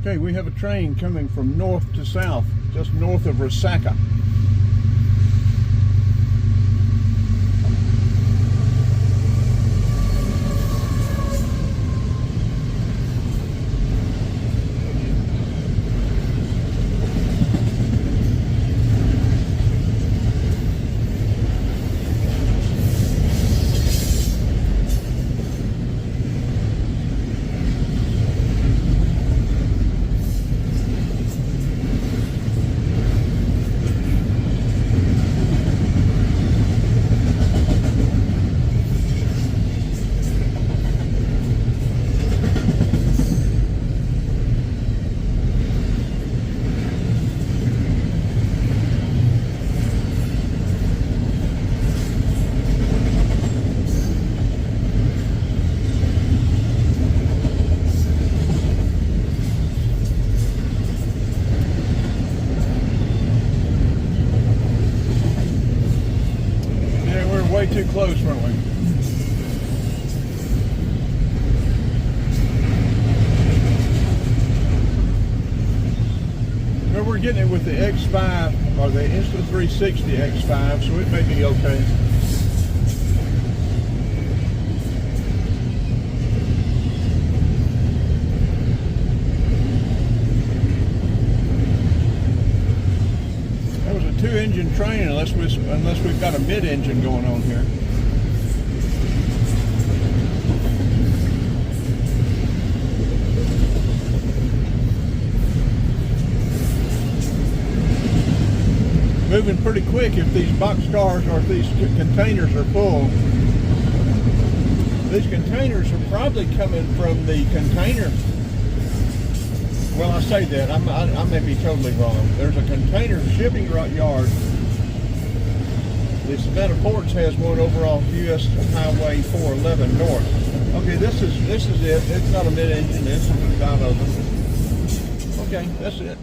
Okay, we have a train coming from north to south, just north of Resaca. Way too close, weren't we? Well, we're getting it with the X5 or the Insta360 X5, so it may be okay. That was a 2-engine train, unless we've got a mid-engine going on here. Moving pretty quick if these boxcars or if these containers are full. These containers are probably coming from the container. Well, I say that, I may be totally wrong. There's a container shipping yard. The Savannah Ports has one over off US Highway 411 north. Okay, this is it. It's not a mid-engine. This is about over. Okay, that's it.